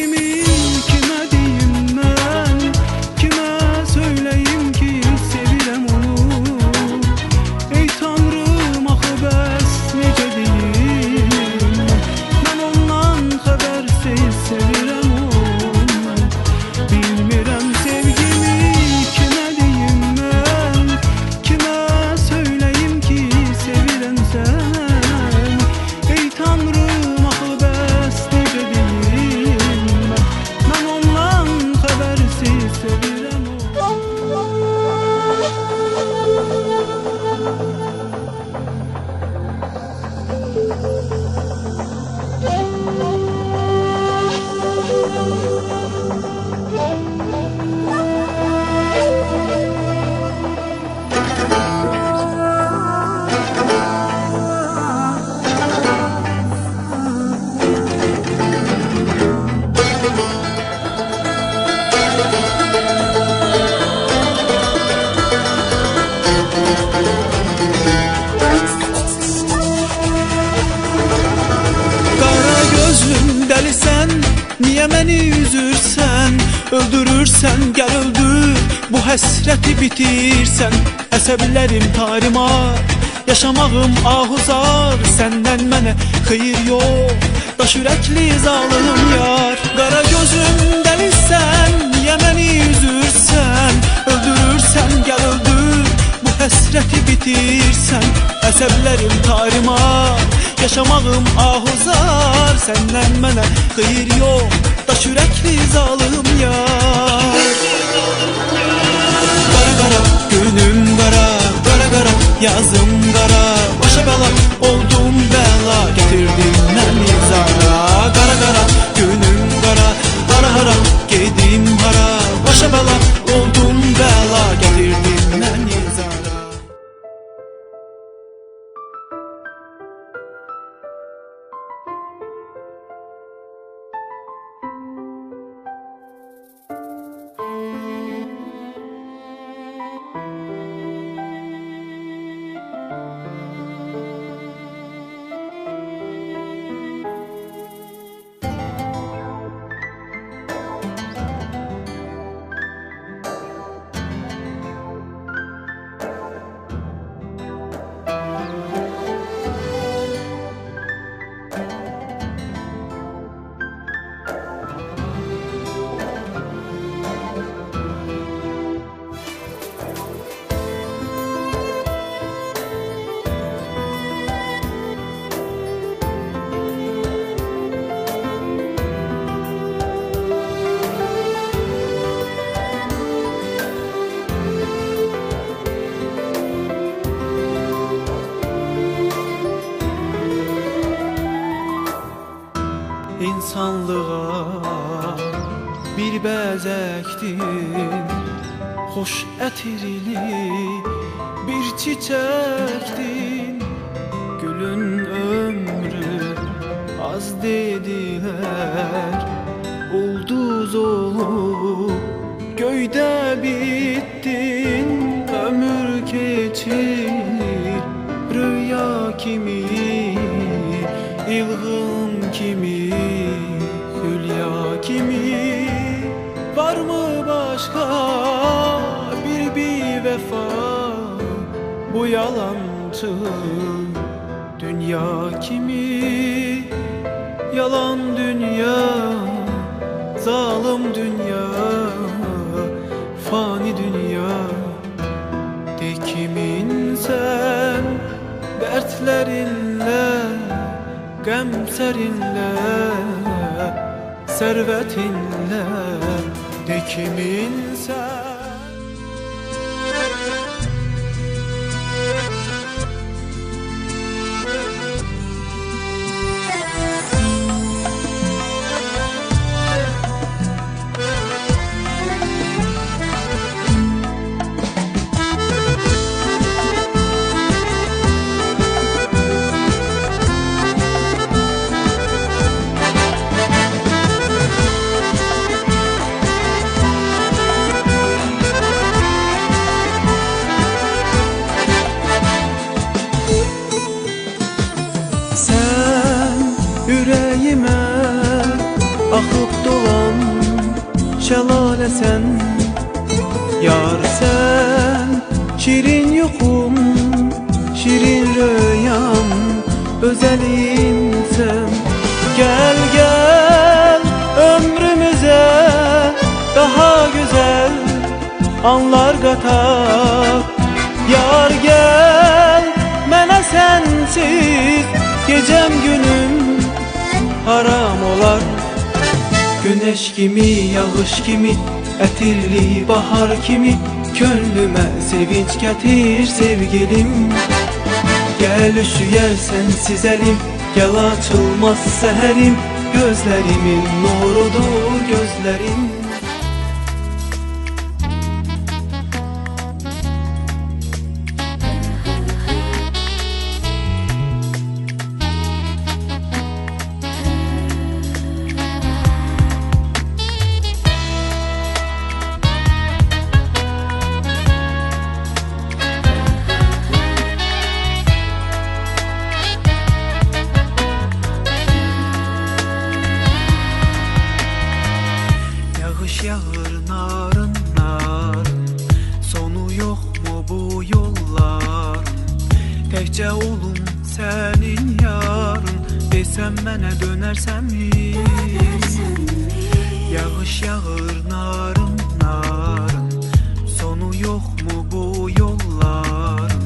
sevgimi kime diyeyim ben, kime söyleyeyim ki sevirem onu. Ey Tanrım axı bəs necə deyim, mən ondan xəbərsiz sevirəm onu. Bilmirəm sevgimi kime diyeyim ben, kime söyleyeyim ki sevirəm sen. Ey Tanrım axı bəs necə deyim, mən ondan xəbərsiz sevirəm onu. Qara gözlüm dəlisən, niyə məni üzürsən? Öldürürsən, gəl öldür, bu həsrəti bitirsən. Əsəblərim tarimar, yaşamağım ahuzar. Səndən mənə xeyir yox, daş ürəkli zalım yar. Qara gözlüm dəlisən, niyə məni üzürsən? Öldürürsən, gəl öldür, bu həsrəti bitirsən. Əsəblərim tarimar, yaşamağım ahuzar. Səndən mənə xeyir yox, daş ürəkli zalım yar. Qara qara günüm qara, qara qara yazım qara. Başa bəla oldum bəla, gətirdim məni zara. Qara qara günüm qara, hara hara gedim hara. Başa bəla oldum bəla, gətirdim məni zara. İnsanlığa bir bəzəkdin, xoş ətirli bir çiçəkdin. Gülün ömrü az dedilər, ulduz olub göydə bittin. Ömür keçir rüya kimi, ilğım kimi, hülya kimi. Varmı başka bir vefa bu yalancı dünya kimi? Yalan dünya, zalim dünya, fani dünya. De kimin sen dertlerinle, qəmsərinlə, sərvətinlə. De kimin sən? Yüreğime akıp dolan şelale sen, yar sen, şirin yuxum, şirin rüyam, özelim sen. Gel gel ömrümüze daha güzel anlar katar. Yar gel, mənə sensiz gecem günüm haram olar. Güneş kimi, yağış kimi, ətirli bahar kimi könlüme sevinç getir sevgilim. Gel üşüyer sensiz elim, gel açılmaz seherim, gözlerimin nurudur gözlerim. Yağış yağır narın narın, sonu yok mu bu yolların? Təkcə olum senin yarın, desem mənə dönərsən-mi? Yağış yağır narın narın, sonu yok mu bu yolların?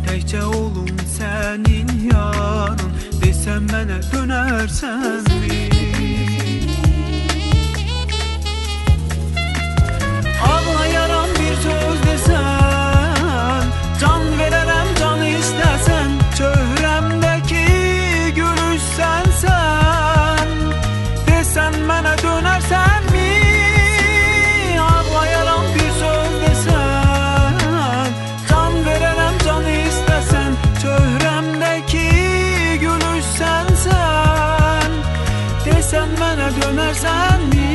Təkcə olum senin yarın, desem mənə dönərsən-mi? Ağlayaram bir söz desen, can vererem can istesen, çöhremdeki gülüş sensen, desen mənə dönersen mi? Ağlayaram bir söz desen, can vererem can istesen, çöhremdeki gülüş sensen, desen mənə dönersen mi?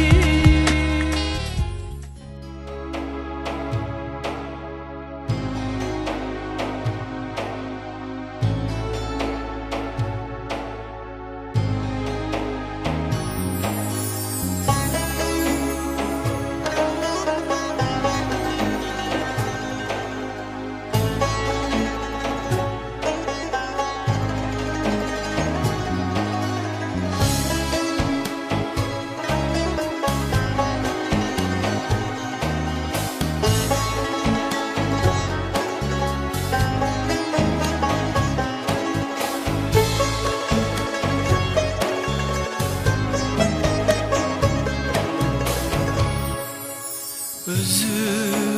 Özü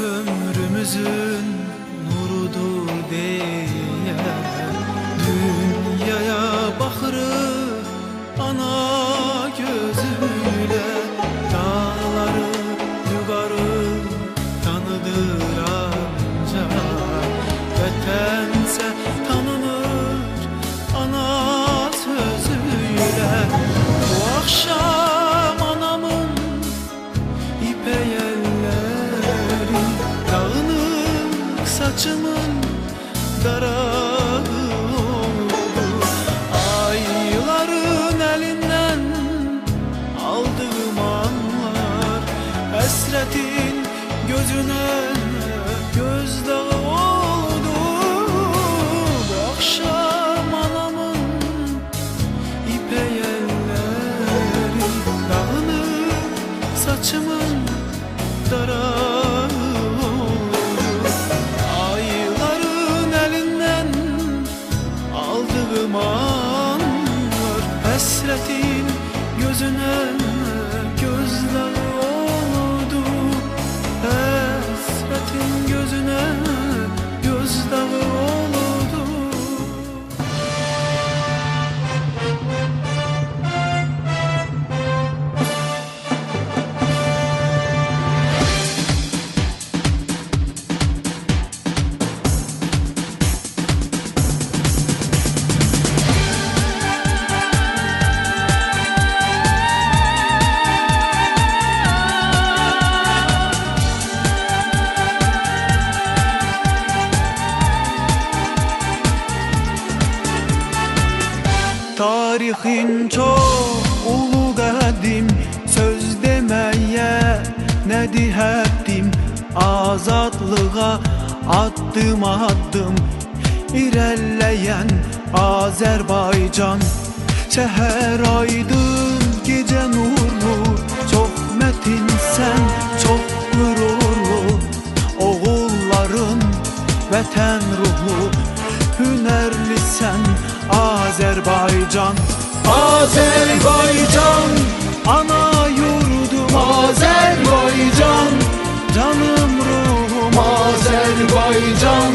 ömrümüzün nurudur diye dünyaya bakırıq ana gözüyle, dağları yukarı tanıdır ancak, vatansa tanınır ana sözüyle. Bu akşam anamın ipeye saçımın darağı oldu, ayların elinden aldığım anlar, hasretin gözüne gözdağı oldu. Bu akşam anamın ipeyelleri dağınık saçımın darağı. Hasretin gözüne gözdağı oldu, hasretin gözüne gözdağı oldu. Tarihin çok ulu qədim, söz demeye Nədir həddim azadlığa addım addım irəliləyən Azərbaycan. Səhər aydın, gecə nurlu, çox mətinsən, çox qürurlu. Oğulların vətən ruhlu, hünərlisən Azərbaycan. Azərbaycan, ana yurdum Azərbaycan. Canım ruhum Azərbaycan,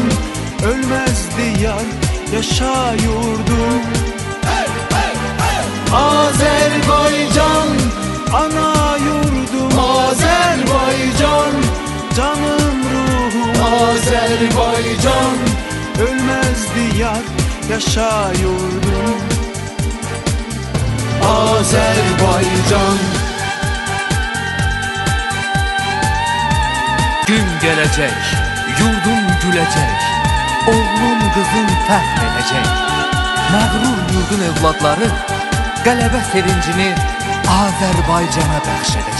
ölməz diyar, yaşa yurdum. Azərbaycan, ana yurdum Azərbaycan. Canım ruhum Azərbaycan, ölməz diyar, yaşa yurdum. Azərbaycan. Gün gelecek, yurdum gülecek, oğlum kızım fəxr edecek. Məğrur yurdun evladları qələbə sevincini Azərbaycana bəxş edecek.